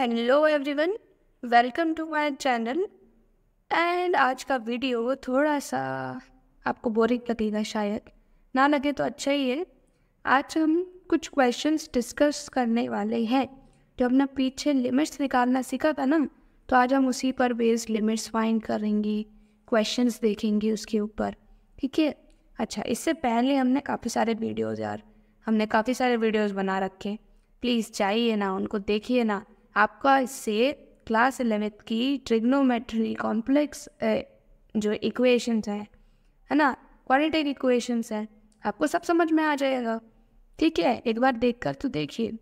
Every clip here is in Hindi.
Hello everyone, welcome to my channel. And आज का वीडियो थोड़ा सा आपको बोरिंग लगेगा, शायद ना लगे तो अच्छा ही है। आज हम कुछ क्वेश्चंस डिस्कस करने वाले हैं। जो हमने पीछे लिमिट्स निकालना सीखा था ना, तो आज हम उसी पर बेस्ड लिमिट्स फाइंड करेंगे, क्वेश्चंस देखेंगे उसके ऊपर। ठीक है। अच्छा, इससे पहले हमने काफ़ी सारे वीडियोज़ बना रखे। प्लीज़ जाइए ना, उनको देखिए ना। आपका इससे क्लास 11th की ट्रिग्नोमेट्री कॉम्प्लेक्स जो इक्वेशंस हैं, है ना, क्वाड्रेटिक इक्वेशंस हैं, आपको सब समझ में आ जाएगा। ठीक है, एक बार देखकर तो देखिए।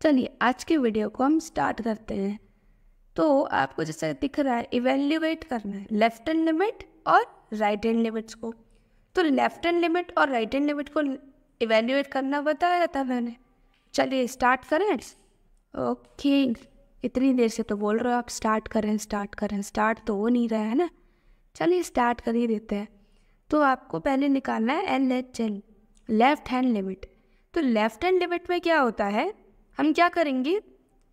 चलिए आज के वीडियो को हम स्टार्ट करते हैं। तो आपको जैसे दिख रहा है, इवेल्युएट करना है लेफ्ट हैंड लिमिट और राइट हैंड लिमिट्स को। तो लेफ्ट हैंड लिमिट और राइट हैंड लिमिट को इवेल्युएट करना बताया था मैंने। चलिए स्टार्ट करें। ओके, इतनी देर से तो बोल रहे हो आप स्टार्ट करें। स्टार्ट तो हो नहीं रहा है ना। चलिए स्टार्ट कर ही देते हैं। तो आपको पहले निकालना है LHL, लेफ्ट हैंड लिमिट। तो लेफ्ट हैंड लिमिट में क्या होता है, हम क्या करेंगे।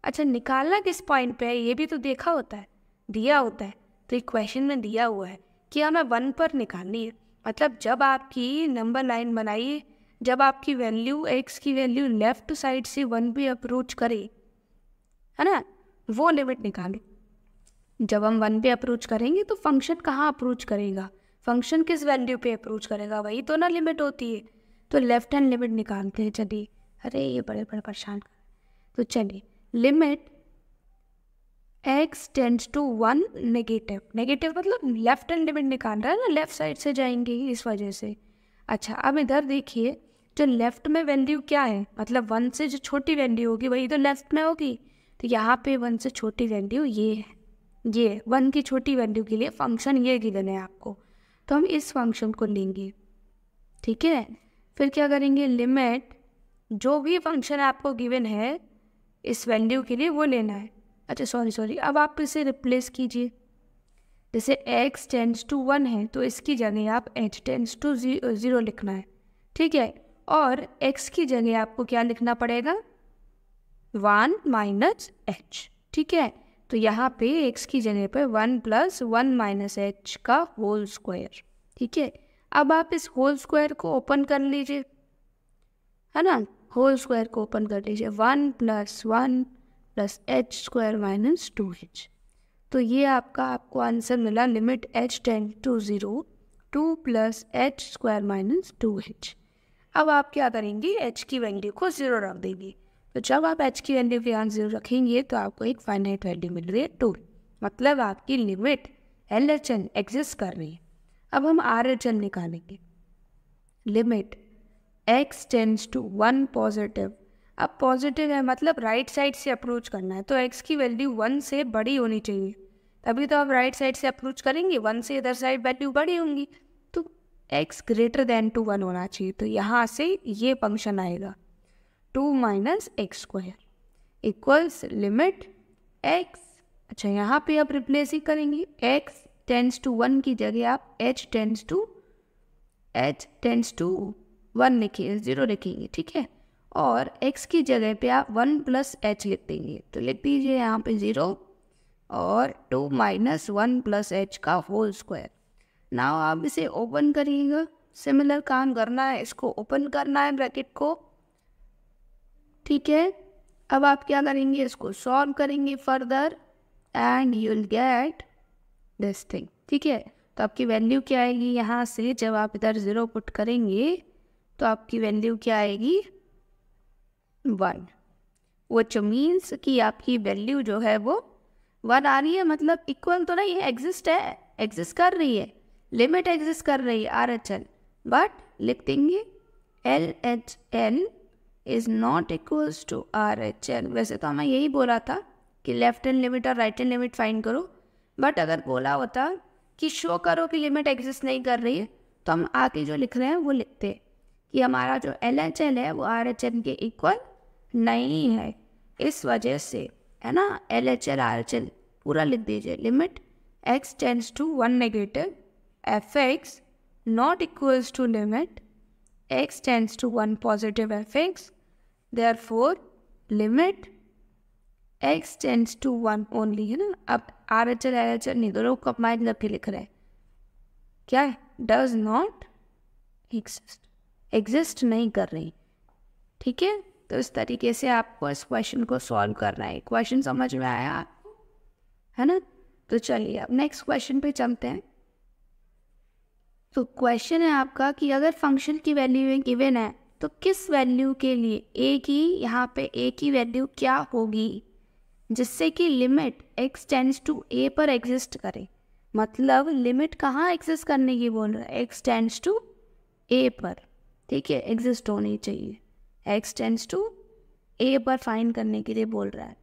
अच्छा, निकालना किस पॉइंट पे है ये भी तो देखा होता है, दिया होता है। तो इक्वेशन में दिया हुआ है कि हमें 1 पर निकालनी है। मतलब जब आपकी नंबर लाइन बनाइए, जब आपकी वैल्यू x की वैल्यू लेफ्ट साइड से 1 पे अप्रोच करे, है ना, वो लिमिट निकालें। जब हम 1 पे अप्रोच करेंगे तो फंक्शन कहाँ अप्रोच करेगा, फंक्शन किस वैल्यू पे अप्रोच करेगा, वही तो ना लिमिट होती है। तो लेफ्ट हैंड लिमिट निकालते हैं। चलिए, अरे ये बड़े बड़े परेशान कर। तो चलिए, limit x tends to 1 negative मतलब लेफ्ट हैंड लिमिट निकाल रहा है ना, लेफ्ट साइड से जाएंगे इस वजह से। अच्छा, अब इधर देखिए, जो लेफ्ट में वैल्यू क्या है, मतलब 1 से जो छोटी वैल्यू होगी वही तो लेफ्ट में होगी। तो यहाँ पे 1 से छोटी वैल्यू ये है, ये 1 की छोटी वैल्यू के लिए फंक्शन ये गिवन है आपको। तो हम इस फंक्शन को लेंगे। ठीक है, फिर क्या करेंगे, लिमिट जो भी फंक्शन आपको गिवन है इस वैल्यू के लिए वो लेना है। अच्छा सॉरी, अब आप इसे रिप्लेस कीजिए। जैसे x टेंड्स टू 1 है तो इसकी जगह आप h टेंड्स टू 0 लिखना है। ठीक है, और x की जगह आपको क्या लिखना पड़ेगा, 1 माइनस h। ठीक है, तो यहाँ पे x की जगह पे 1 प्लस 1 माइनस h का होल स्क्वायर। ठीक है, अब आप इस होल स्क्वायर को ओपन कर लीजिए, है ना, होल स्क्वायर को ओपन कर लीजिए। 1 plus 1 plus h square minus 2h। तो ये आपको आंसर मिला, limit h tend to 0 2 plus h square minus 2h। अब आप क्या करेंगे, h की वैल्यू को 0 रख देंगे। तो जब आप h की वैल्यू के यहाँ 0 रखेंगे तो आपको एक फाइनाइट वैल्यू मिल रही है 2, मतलब आपकी लिमिट LHL एग्जिस्ट कर रही है। अब हम RHL निकालेंगे। Limit x tends to 1 positive. अब पॉजिटिव है मतलब राइट साइड से अप्रोच करना है, तो x की वैल्यू 1 से बड़ी होनी चाहिए, तभी तो आप राइट साइड से अप्रोच करेंगे। 1 से इधर साइड वैल्यू बड़ी होंगी, तो x ग्रेटर देन टू 1 होना चाहिए। तो यहाँ से ये फंक्शन आएगा 2 minus x square equals limit x। अच्छा, यहाँ पे आप रिप्लेस ही करेंगे, x टेंड्स टू 1 की जगह आप h टेंड्स टू 1 लिखिए, 0 लिखेंगे। ठीक है, और x की जगह पे आप 1 प्लस h लिख देंगे। तो लिख दीजिए यहाँ पे 0 और 2 माइनस 1 प्लस h का होल स्क्वायर। नाउ आप इसे ओपन करिएगा, सिमिलर काम करना है, इसको ओपन करना है ब्रैकेट को। ठीक है, अब आप क्या करेंगे, इसको सॉल्व करेंगे further and you will get this thing. ठीक है, तो आपकी वैल्यू क्या आएगी, यहाँ से जब आप इधर 0 पुट करेंगे तो आपकी वैल्यू क्या आएगी, 1, व्हिच मीन्स कि आपकी वैल्यू जो है वो 1 आ रही है। मतलब इक्वल तो नहीं है, एग्जिस्ट कर रही है, लिमिट एग्जिस्ट कर रही है RHL। बट लिख देंगे LHL is not equals to RHL। वैसे तो हमें यही बोला था कि लेफ्ट हैंड लिमिट और राइट हैंड लिमिट फाइंड करो, बट अगर बोला होता कि शो करो कि लिमिट एग्जिस्ट नहीं कर रही है, तो हम आगे जो लिख रहे हैं वो लिखते हैं कि हमारा जो LHL है वो RHL के इक्वल नहीं है। इस वजह से, है ना, LHL RHL पूरा लिख दीजिए। Limit x tends to 1 negative fx not equals to limit x tends to 1 positive fx। Therefore limit x tends to 1 only, है ना। अब RHL LHL नहीं, दोनों को कंबाइन करके लिख रहे हैं, क्या है, डज नॉट एग्जिस्ट नहीं कर रही, ठीक है। तो इस तरीके से आपको इस क्वेश्चन को सॉल्व करना है। क्वेश्चन समझ में आया आपको, है ना। तो चलिए अब नेक्स्ट क्वेश्चन पे चलते हैं। तो क्वेश्चन है आपका कि अगर फंक्शन की वैल्यू गिवन है तो किस वैल्यू के लिए ए की, यहाँ पे ए की वैल्यू क्या होगी जिससे कि limit x tends to a पर एग्जिस्ट करे। मतलब लिमिट कहाँ एग्जिस्ट करने की बोल रहा है, x टेंड्स टू a पर, ठीक है, एग्जिस्ट होनी चाहिए, x टेंड्स टू a पर फाइंड करने के लिए बोल रहा है,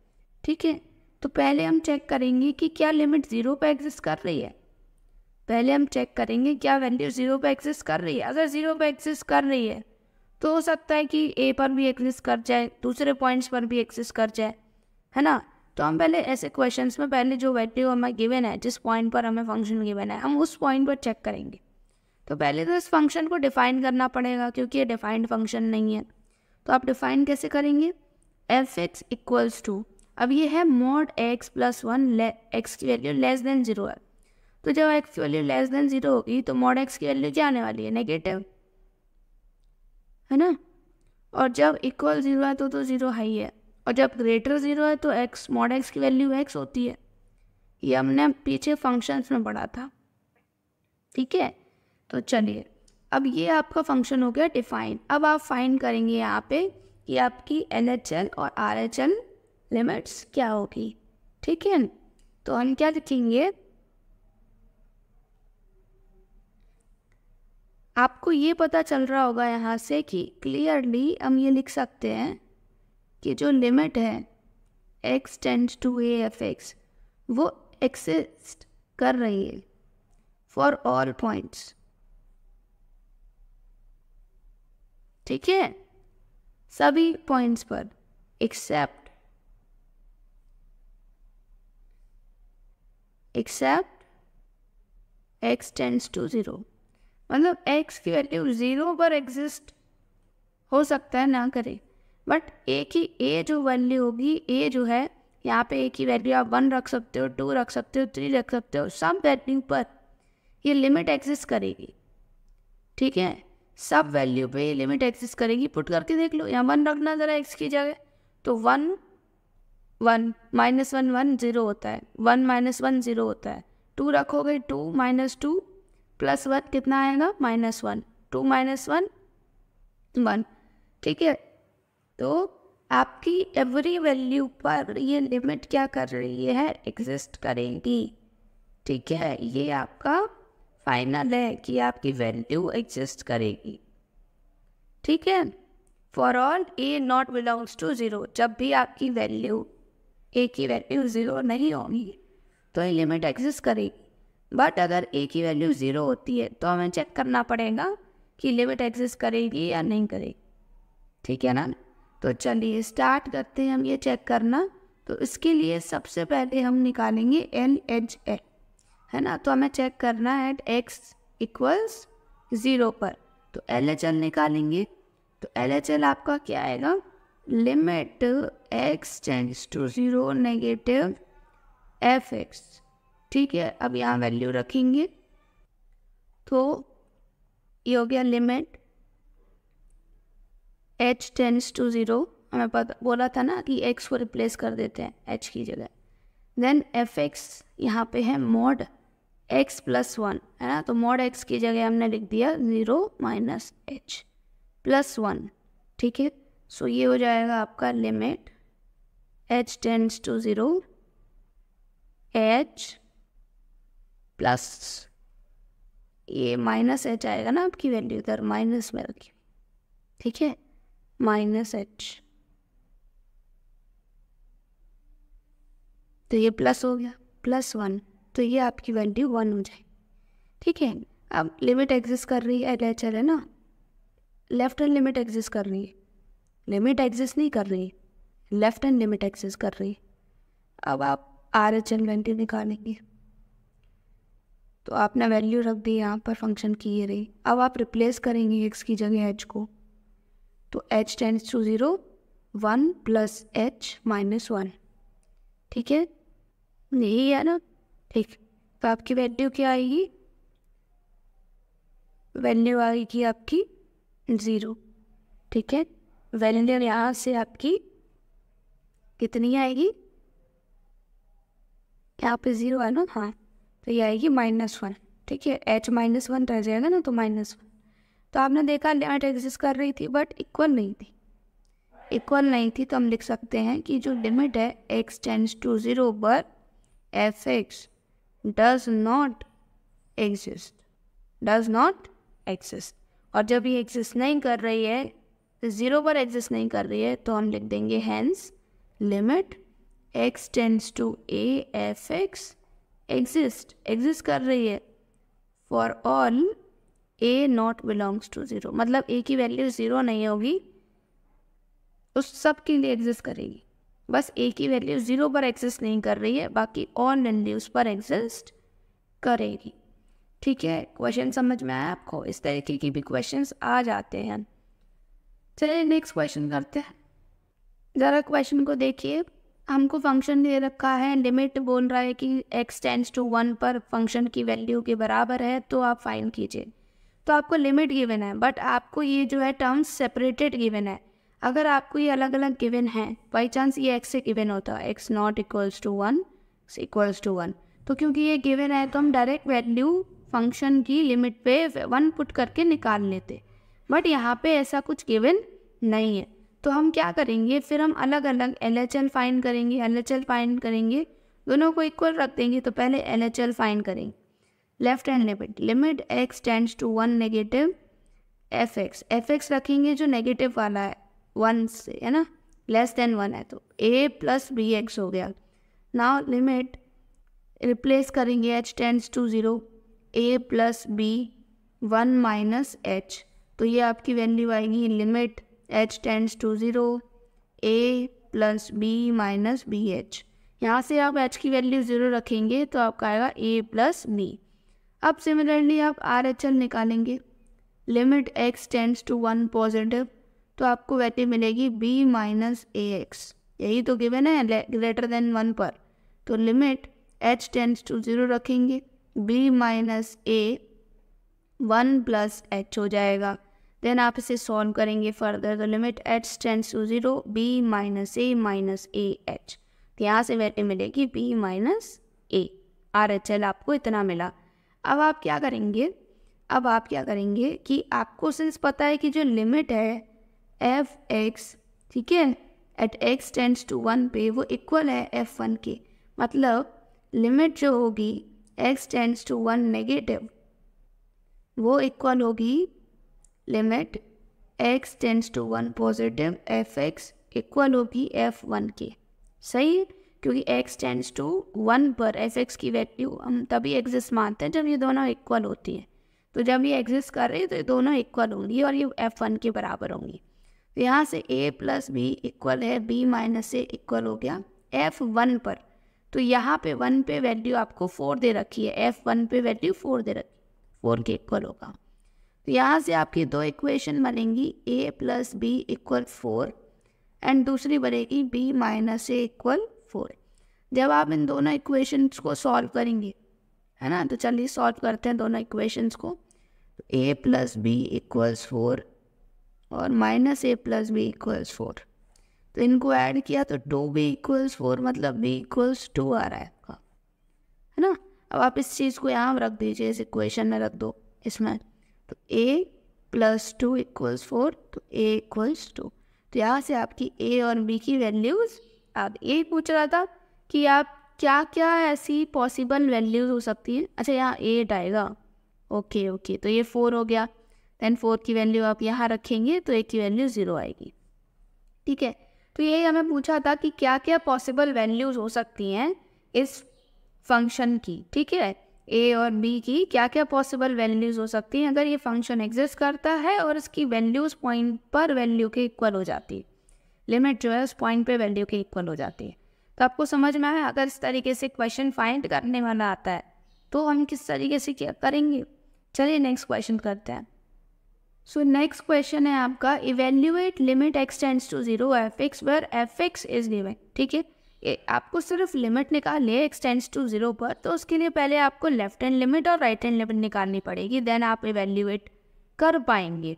ठीक है। तो पहले हम चेक करेंगे कि क्या लिमिट 0 पर एग्जिस्ट कर रही है। पहले हम चेक करेंगे क्या वैल्यू 0 पर एग्जिस्ट कर रही है। अगर 0 पर एग्जिस्ट कर रही है तो हो सकता है कि a पर भी एग्जिस्ट कर जाए, दूसरे पॉइंट्स पर भी एग्जिस्ट कर जाए, है ना। तो हम पहले ऐसे क्वेश्चंस में पहले जो वैल्यू हमें गिवन है, जिस पॉइंट पर हमें फंक्शन गिवन है, हम उस पॉइंट पर चेक करेंगे। तो पहले तो इस फंक्शन को डिफाइन करना पड़ेगा क्योंकि ये डिफाइंड फंक्शन नहीं है। तो आप डिफाइन कैसे करेंगे, f(x) इक्वल्स टू, अब ये है mod x प्लस 1, x की वैल्यू लेस देन 0 है। तो जब x की वैल्यू लेस देन 0 होगी तो mod x की वैल्यू क्या आने वाली है, नेगेटिव, है ना। और जब इक्वल 0 है तो 0 हाई है, और जब ग्रेटर 0 है तो x mod x की वैल्यू x होती है। ये हमने पीछे फंक्शंस में पढ़ा था, ठीक है। तो चलिए अब ये आपका फंक्शन हो गया डिफाइन। अब आप फाइंड करेंगे यहाँ पे कि आपकी LHL और RHL लिमिट्स क्या होगी, ठीक है। तो हम क्या लिखेंगे, आपको ये पता चल रहा होगा यहाँ से कि क्लियरली हम ये लिख सकते हैं कि जो लिमिट है x tends to a f(x) वो एग्जिस्ट कर रही है फॉर ऑल पॉइंट्स, ठीक है, सभी पॉइंट्स पर एक्सेप्ट x टेंड्स टू 0। मतलब x की वैल्यू 0 पर एग्जिस्ट हो सकता है ना करे, बट a की a जो वैल्यू होगी, a जो है यहाँ पे a की वैल्यू आप 1 रख सकते हो, 2 रख सकते हो, 3 रख सकते हो, सब वैल्यू पर ये लिमिट एग्जिस्ट करेगी, ठीक है। सब वैल्यू पे ये लिमिट एग्जिस्ट करेगी। पुट करके देख लो, यहाँ 1 रखना ज़रा x की जगह, तो 1 1 -1 1 0 होता है, 1 - 1 0 होता है, 2 रखोगे 2 - 2 प्लस 1 कितना आएगा, -1, 2 - 1 1, ठीक है। तो आपकी एवरी वैल्यू पर ये लिमिट क्या कर रही है, एग्जिस्ट करेगी, ठीक है। ये आपका फाइनल है कि आपकी वैल्यू एग्जिस्ट करेगी, ठीक है। For all a not belongs to 0, जब भी आपकी वैल्यू a की वैल्यू 0 नहीं होगी तो ये लिमिट एग्जिस्ट करेगी। बट अगर a की वैल्यू 0 होती है तो हमें चेक करना पड़ेगा कि लिमिट एग्जिस्ट करेगी या नहीं करेगी, ठीक है ना। तो चलिए स्टार्ट करते हैं हम ये चेक करना। तो इसके लिए सबसे पहले हम निकालेंगे LHL, है ना। तो हमें चेक करना है x इक्वल्स 0 पर, तो LHL निकालेंगे। तो LHL आपका क्या आएगा, limit x tends to 0 negative f(x), ठीक है। अब यहाँ वैल्यू रखेंगे, तो ये हो गया लिमिट h टेंड्स टू 0, हमें पता बोला था ना कि x को रिप्लेस कर देते हैं h की जगह। देन f(x) यहाँ पे है mod x प्लस 1, है ना। तो mod x की जगह हमने लिख दिया 0 - h प्लस 1, ठीक है। सो ये हो जाएगा आपका limit h tends to 0 h plus, ये -h आएगा ना, आपकी वैल्यू इधर माइनस में रखी, ठीक है, -h, तो ये प्लस हो गया, +1, तो ये आपकी वैल्यू 1 हो जाएगी, ठीक है। अब लिमिट एग्जिस्ट कर रही है LHL, है ना, लेफ्ट हैंड लिमिट एग्जिस्ट कर रही है, लिमिट एग्जिस्ट नहीं कर रही है, लेफ्ट हैंड लिमिट एग्जिस्ट कर रही है। अब आप RHL वैल्यू निकालेंगे, तो आपने वैल्यू रख दी यहाँ पर फंक्शन की ये रही। अब आप रिप्लेस करेंगे x की जगह h को, तो h टेंड्स टू 0 1 + h - 1, ठीक है, यही है ना, ठीक। तो आपकी वैल्यू क्या आएगी, वैल्यू आएगी आपकी 0, ठीक है। वैल्यू यहाँ से आपकी कितनी आएगी, यहाँ पे 0 है ना, हाँ, तो ये आएगी -1, ठीक है। h-1 रह जाएगा ना, तो -1। तो आपने देखा लिमिट एग्जिस्ट कर रही थी बट इक्वल नहीं थी, इक्वल नहीं थी, तो हम लिख सकते हैं कि जो लिमिट है x टेंड्स टू 0 पर f(x) does not exist, does not exist. और जब ये एग्जिस्ट नहीं कर रही है, 0 पर एग्जिस्ट नहीं कर रही है, तो हम लिख देंगे hence limit x tends to a f(x) exist कर रही है for all a not belongs to 0, मतलब a की वैल्यू 0 नहीं होगी, उस सब के लिए एग्जिस्ट करेगी। बस a की वैल्यू 0 पर एग्जिस्ट नहीं कर रही है, बाकी ऑल वैल्यूज पर एग्जिस्ट करेगी, ठीक है। क्वेश्चन समझ में आया आपको, इस तरीके की भी क्वेश्चंस आ जाते हैं। चलिए नेक्स्ट क्वेश्चन करते हैं। ज़रा क्वेश्चन को देखिए, हमको फंक्शन दे रखा है, लिमिट बोल रहा है कि x टेंड्स टू 1 पर फंक्शन की वैल्यू के बराबर है, तो आप फाइंड कीजिए। तो आपको लिमिट गिवन है, बट आपको ये जो है टर्म्स सेपरेटेड गिवन है। अगर आपको ये अलग अलग गिवन है, बाई चांस ये x से गिवन होता है, x not equals to 1, x equals to 1, तो क्योंकि ये गिवन है तो हम डायरेक्ट वैल्यू फंक्शन की लिमिट पे 1 पुट करके निकाल लेते, बट यहाँ पे ऐसा कुछ गिवन नहीं है। तो हम क्या करेंगे, फिर हम अलग अलग LHL फाइंड करेंगे, LHL फाइंड करेंगे, दोनों को इक्वल रख देंगे। तो पहले LHL फाइंड करेंगे, left hand limit, limit x tends to 1 negative f(x) रखेंगे जो नेगेटिव वाला है 1 से, है ना, लेस देन 1 है, तो a प्लस bx हो गया। नाउ लिमिट रिप्लेस करेंगे h tends to 0 a plus b 1 minus h, तो ये आपकी वैल्यू आएगी limit h tends to 0 a plus b minus bh। यहाँ से आप h की वैल्यू 0 रखेंगे तो आपका आएगा a प्लस b। अब सिमिलरली आप RHL निकालेंगे, limit x tends to 1 positive, तो आपको वैल्यू मिलेगी b माइनस ax, यही तो गिवन है ग्रेटर देन 1 पर। तो लिमिट h टेंड्स टू 0 रखेंगे, b minus a 1 plus h हो जाएगा। देन आप इसे सॉल्व करेंगे फर्दर, तो limit h tends to 0 b minus a h, तो यहाँ से वैल्यू मिलेगी b माइनस a। RHL आपको इतना मिला। अब आप क्या करेंगे, अब आप क्या करेंगे कि आपको सिंस पता है कि जो लिमिट है f(x), ठीक है, एट x टेंड्स टू 1 पे वो इक्वल है f1 के, मतलब लिमिट जो होगी x टेंड्स टू 1 नेगेटिव वो इक्वल होगी limit x tends to 1 positive f(x) equal होगी f1 के, सही है, क्योंकि x टेंड्स टू 1 पर f(x) की वैल्यू हम तभी एग्जिस्ट मानते हैं जब ये दोनों इक्वल होती है। तो जब ये एग्जिस्ट कर रही है तो ये दोनों इक्वल होंगी और ये f1 के बराबर होंगी। तो यहाँ से a प्लस बी इक्वल है b माइनस a इक्वल हो गया f1 पर। तो यहाँ पे 1 पे वैल्यू आपको 4 दे रखी है, f1 पे वैल्यू 4 दे रखी है, 4 के इक्वल होगा। तो यहाँ से आपकी दो इक्वेशन बनेंगी, a plus B equal 4 and दूसरी बनेगी b माइनस a इक्वल 4। जब आप इन दोनों इक्वेशंस को सॉल्व करेंगे, है ना, तो चलिए सॉल्व करते हैं दोनों इक्वेशंस को। तो a प्लस बी इक्वल्स 4 और minus a plus B equals 4, तो इनको ऐड किया तो 2b इक्वल्स 4, मतलब b इक्वल्स 2 आ रहा है आपका, है ना। अब आप इस चीज़ को यहाँ रख दीजिए, इस इक्वेशन में रख दो इसमें, तो a प्लस 2 इक्वल्स 4, तो a इक्वल्स 2। तो यहाँ से आपकी a और b की वैल्यूज़, आप यही पूछ रहा था कि आप क्या क्या ऐसी पॉसिबल वैल्यूज़ हो सकती हैं। अच्छा, यहाँ 8 आएगा, ओके, तो ये 4 हो गया, देन 4 की वैल्यू आप यहाँ रखेंगे तो 1 की वैल्यू 0 आएगी, ठीक है। तो यही हमें पूछा था कि क्या क्या पॉसिबल वैल्यूज़ हो सकती हैं इस फंक्शन की, ठीक है, a और b की क्या क्या पॉसिबल वैल्यूज़ हो सकती हैं अगर ये फंक्शन एग्जिस्ट करता है और इसकी वैल्यूज़ पॉइंट पर वैल्यू के इक्वल हो जाती है, लिमिट जो है उस पॉइंट पे वैल्यू के इक्वल हो जाती है। तो आपको समझ में आया, अगर इस तरीके से क्वेश्चन फाइंड करने वाला आता है तो हम किस तरीके से क्या करेंगे। चलिए नेक्स्ट क्वेश्चन करते हैं। सो नेक्स्ट क्वेश्चन है आपका, evaluate limit x tends to 0 f(x) where f(x) is given, ठीक है। आपको सिर्फ लिमिट निकालनी है x टेंड्स टू 0 पर, तो उसके लिए पहले आपको लेफ्ट हैंड लिमिट और राइट हैंड लिमिट निकालनी पड़ेगी, देन आप इवेल्यूएट कर पाएंगे।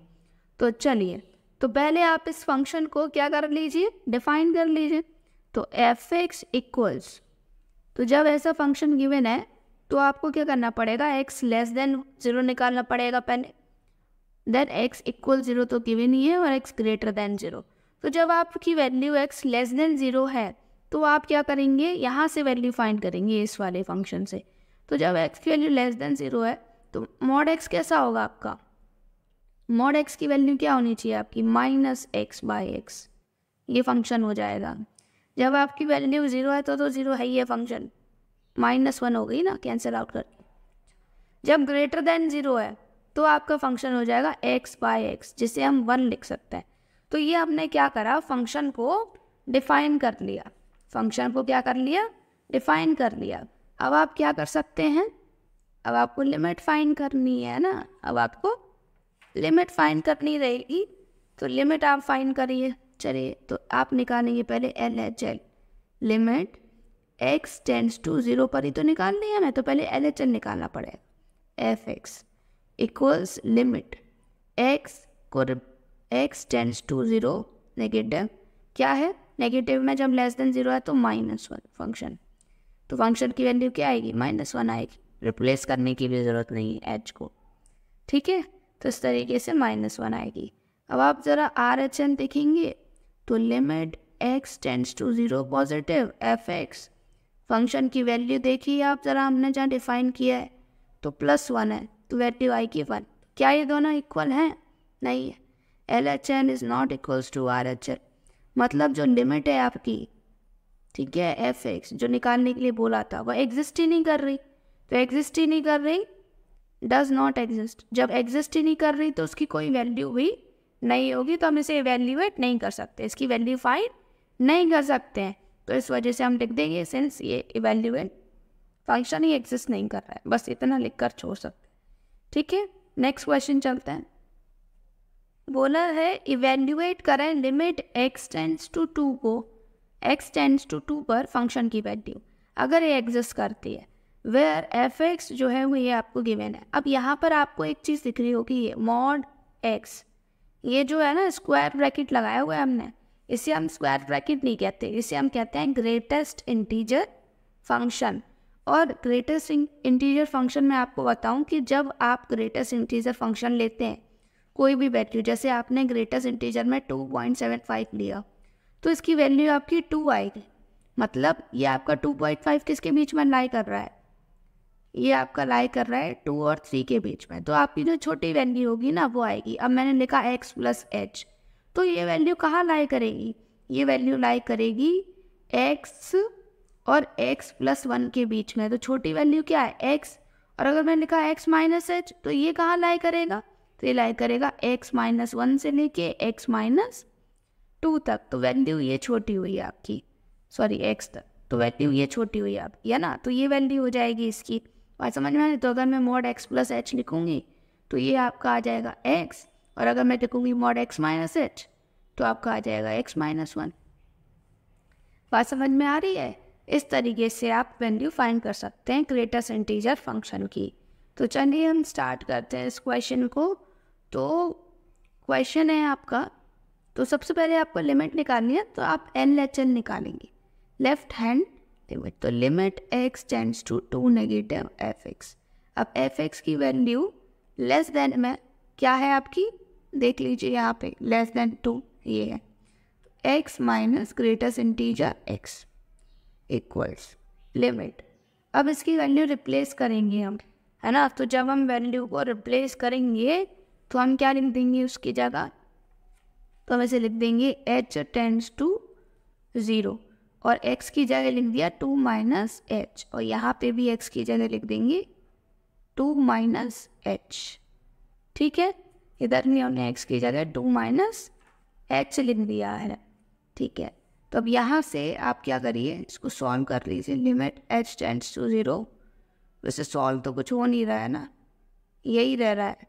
तो चलिए, तो पहले आप इस फंक्शन को क्या कर लीजिए, डिफाइन कर लीजिए। तो एफ एक्स इक्वल्स, तो जब ऐसा फंक्शन गिवन है तो आपको क्या करना पड़ेगा, x लेस देन 0 निकालना पड़ेगा पहले, देन x इक्वल 0 तो गिवन ही है और x ग्रेटर देन 0। तो जब आपकी वैल्यू x लेस देन 0 है तो आप क्या करेंगे, यहाँ से वैल्यू फाइंड करेंगे इस वाले फंक्शन से। तो जब x की वैल्यू लेस देन 0 है तो मॉड x कैसा होगा आपका, मॉड x की वैल्यू क्या होनी चाहिए आपकी, -x/x, ये फंक्शन हो जाएगा। जब आपकी वैल्यू 0 है तो 0 है ये फंक्शन, -1 हो गई ना, कैंसिल आउट करके। जब ग्रेटर देन 0 है तो आपका फंक्शन हो जाएगा x/x, जिसे हम 1 लिख सकते हैं। तो ये हमने क्या करा, फंक्शन को डिफाइन कर लिया, फंक्शन को क्या कर लिया, डिफाइन कर लिया। अब आप क्या कर सकते हैं, अब आपको लिमिट फाइंड करनी है ना, अब आपको लिमिट फाइंड करनी रहेगी। तो लिमिट आप फाइंड करिए। चलिए, तो आप निकालेंगे पहले LHL, limit x tends to 0 पर ही तो निकालनी है हमें, तो पहले LHL निकालना पड़ेगा। fx equals limit x tends to 0 negative, क्या है नेगेटिव में, जब लेस देन 0 है तो -1 फंक्शन, तो फंक्शन की वैल्यू क्या आएगी, -1 आएगी, रिप्लेस करने की भी ज़रूरत नहीं है h को, ठीक है। तो इस तरीके से -1 आएगी। अब आप ज़रा RHN देखेंगे तो limit x tends to 0 positive fx, function की वैल्यू देखिए आप ज़रा, हमने जहाँ डिफाइन किया है तो +1 है, तो वैल्यू आएगी 1। क्या ये दोनों इक्वल हैं, नहीं है। LHN is not equals to RHL, मतलब जो लिमिट है आपकी, ठीक है, fx जो निकालने के लिए बोला था वो एग्जिस्ट ही नहीं कर रही, तो एग्जिस्ट ही नहीं कर रही, डज नॉट एग्जिस्ट। जब एग्जिस्ट ही नहीं कर रही तो उसकी कोई वैल्यू भी नहीं होगी, तो हम इसे इवेल्यूएट नहीं कर सकते, इसकी वैल्यू फाइंड नहीं कर सकते हैं। तो इस वजह से हम लिख देंगे सिंस ये इवेल्यूएट फंक्शन ही एग्जिस्ट नहीं कर रहा है, बस इतना लिखकर छोड़ सकते हैं, ठीक है। नेक्स्ट क्वेश्चन चलते हैं। बोला है इवेल्यूएट करें लिमिट x टेंड्स टू 2 को, x टेंड्स टू 2 पर फंक्शन की वैल्यू अगर ये एग्जिस्ट करती है, वेयर fx जो है वो ये आपको गिवन है। अब यहाँ पर आपको एक चीज़ दिख रही होगी, ये मॉड x, ये जो है ना स्क्वायर ब्रैकेट लगाया हुआ है हमने, इसे हम स्क्वायर ब्रैकेट नहीं कहते, इसे हम कहते हैं ग्रेटेस्ट इंटीजर फंक्शन। और ग्रेटेस्ट इंटीजर फंक्शन में आपको बताऊं कि जब आप ग्रेटेस्ट इंटीजर फंक्शन लेते हैं कोई भी वैल्यू, जैसे आपने ग्रेटेस्ट इंटीजर में 2.75 लिया तो इसकी वैल्यू आपकी 2 आएगी, मतलब ये आपका 2.5 किसके बीच में लाई कर रहा है, ये आपका लाई कर रहा है 2 और 3 के बीच में, तो आपकी जो छोटी वैल्यू होगी ना वो आएगी। अब मैंने लिखा x + h, तो ये वैल्यू कहाँ लाई करेगी, ये वैल्यू लाई करेगी x और x + 1 के बीच में, तो छोटी वैल्यू क्या है x, और अगर मैंने लिखा x - h तो ये कहाँ लाई करेगा, तो ये लाई करेगा x - 1 से लेके x - 2 तक, तो वैल्यू ये छोटी हुई है आपकी, सॉरी x तक, तो वैल्यू ये छोटी हुई है आपकी, है ना। तो ये वैल्यू हो जाएगी इसकी, और समझ में आए। तो अगर मैं मॉड x + h लिखूँगी तो ये आपका आ जाएगा x, और अगर मैं लिखूँगी मॉड x - h तो आपका आ जाएगा x - 1। बात समझ में आ रही है। इस तरीके से आप वैल्यू फाइंड कर सकते हैं ग्रेटेस्ट इंटीजर फंक्शन की। तो चलिए हम स्टार्ट करते हैं इस क्वेश्चन को। तो क्वेश्चन है आपका, तो सबसे पहले आपको लिमिट निकालनी है, तो आप LHL निकालेंगे, लेफ्ट हैंड लिमिट, तो limit x tends to 2 negative fx। अब fx की वैल्यू लेस देन में क्या है आपकी, देख लीजिए यहाँ पे लेस देन 2 ये है, x minus greatest integer x equals limit. अब इसकी वैल्यू रिप्लेस करेंगे हम, है ना। तो जब हम वैल्यू को रिप्लेस करेंगे तो हम क्या लिख देंगे उसकी जगह, तो हम ऐसे लिख देंगे h टेंड्स टू 0 और x की जगह लिख दिया 2 - h, और यहाँ पे भी x की जगह लिख देंगे 2 - h, ठीक है। इधर भी हमने x की जगह 2 - h लिख दिया है, ठीक है। तो अब यहाँ से आप क्या करिए, इसको सॉल्व कर लीजिए, लिमिट h टेंड्स टू 0, वैसे सॉल्व तो कुछ हो नहीं रहा है ना, यही रह रहा है,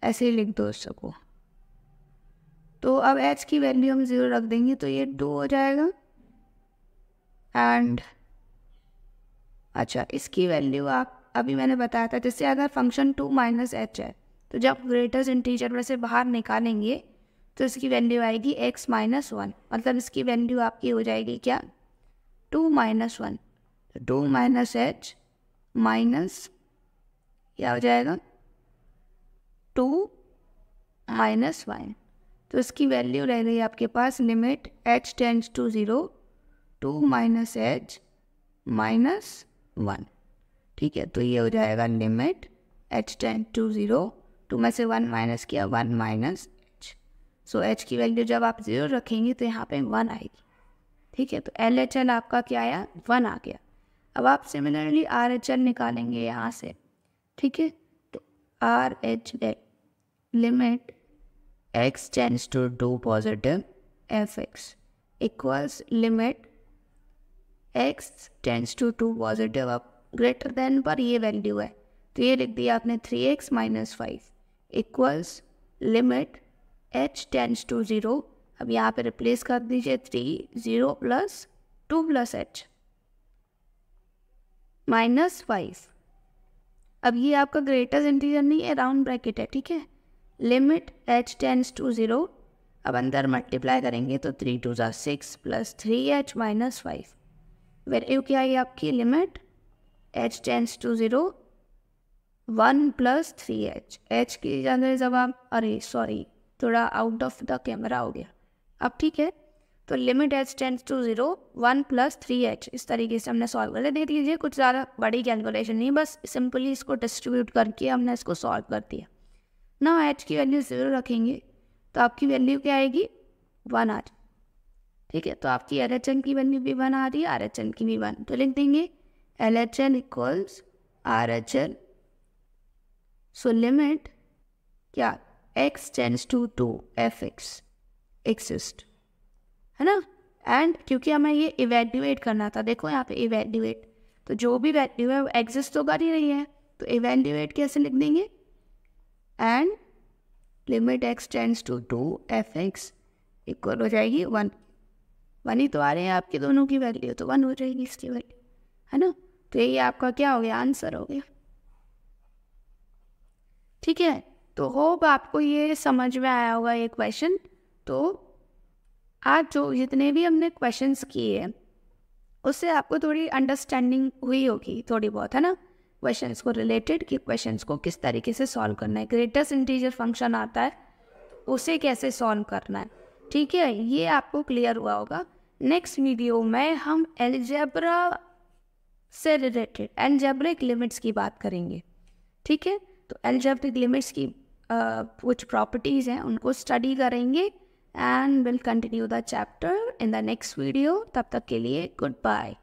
ऐसे ही लिख दो इसको। तो अब h की वैल्यू हम 0 रख देंगे तो ये 2 हो जाएगा। एंड अच्छा, इसकी वैल्यू आप अभी मैंने बताया था, जैसे अगर फंक्शन 2 माइनस एच है तो जब ग्रेटेस्ट इंटीजर में से बाहर निकालेंगे तो इसकी वैल्यू आएगी x माइनस 1, मतलब इसकी वैल्यू आपकी हो जाएगी क्या, 2 माइनस 1। तो 2 माइनस एच माइनस क्या हो जाएगा, 2 माइनस 1। तो इसकी वैल्यू रह गई आपके पास limit h tends to 0, 2 minus h minus 1। ठीक है, तो ये हो जाएगा लिमिट h टेंड टू 0, 2 में से 1 माइनस किया, 1 माइनस h। सो h की वैल्यू जब आप 0 रखेंगे तो यहाँ पे 1 आएगी। ठीक है, तो LHL आपका क्या आया, 1 आ गया। अब आप सिमिलरली RHL निकालेंगे यहाँ से। ठीक है, तो RHL limit x tends to 2 positive fx equals limit x tends to 2 positive, अब ग्रेटर देन पर ये वैल्यू है तो ये लिख दिया आपने 3x minus 5 equals limit h tends to 0। अब यहाँ पे रिप्लेस कर दीजिए 3, 0 प्लस 2 प्लस h माइनस 5। अब ये आपका ग्रेटेस्ट इंटीजर नहीं है, राउंड ब्रैकेट है। ठीक है, लिमिट h टेंड्स टू 0, अब अंदर मल्टीप्लाई करेंगे तो 3 2 6 प्लस 3h माइनस 5। वैल्यू क्या है आपकी, limit h tends to 0, 1 plus 3h, h की जगह जब आप, अरे सॉरी थोड़ा आउट ऑफ द कैमरा हो गया। अब ठीक है, तो limit h tends to 0, 1 plus 3h, इस तरीके से हमने सॉल्व कर दे दीजिए। कुछ ज़्यादा बड़ी कैलकुलेशन नहीं, बस सिंपली इसको डिस्ट्रीब्यूट करके हमने इसको सॉल्व कर दिया ना। h की वैल्यू 0 रखेंगे तो आपकी वैल्यू क्या आएगी, 1 आ जाए। ठीक है, तो आपकी LHL की वैल्यू भी 1 आ रही है, RHL की भी 1, तो लिख देंगे LHL equals RHL। So limit क्या, x tends to 2 fx exist, है ना। एंड क्योंकि हमें ये इवेल्यूएट करना था, देखो यहाँ पे इवेल्यूएट, तो जो भी वैल्यू है वो एग्जिस्ट तो कर ही रही है, तो इवेल्यूएट कैसे लिख देंगे, and limit x tends to 2 fx equal हो जाएगी 1। 1 ही तो आ रहे हैं आपके दोनों की वैल्यू, तो 1 हो जाएगी इसकी वैल्यू, है ना। तो ये आपका क्या हो गया, आंसर हो गया। ठीक है, तो होप आपको ये समझ में आया होगा ये क्वेश्चन। तो आज जो जितने भी हमने क्वेश्चंस किए हैं उससे आपको थोड़ी अंडरस्टैंडिंग हुई होगी थोड़ी बहुत, है ना, क्वेश्चंस को रिलेटेड, कि क्वेश्चंस को किस तरीके से सॉल्व करना है। ग्रेटेस्ट इंटीजर फंक्शन आता है उसे कैसे सॉल्व करना है। ठीक है, ये आपको क्लियर हुआ होगा। नेक्स्ट वीडियो में हम अलजेब्रा से रिलेटेड अलजेब्रिक लिमिट्स की बात करेंगे। ठीक है, तो अलजेब्रिक लिमिट्स की कुछ प्रॉपर्टीज़ हैं उनको स्टडी करेंगे and will continue the chapter in the next video. तब तक के लिए गुड बाय।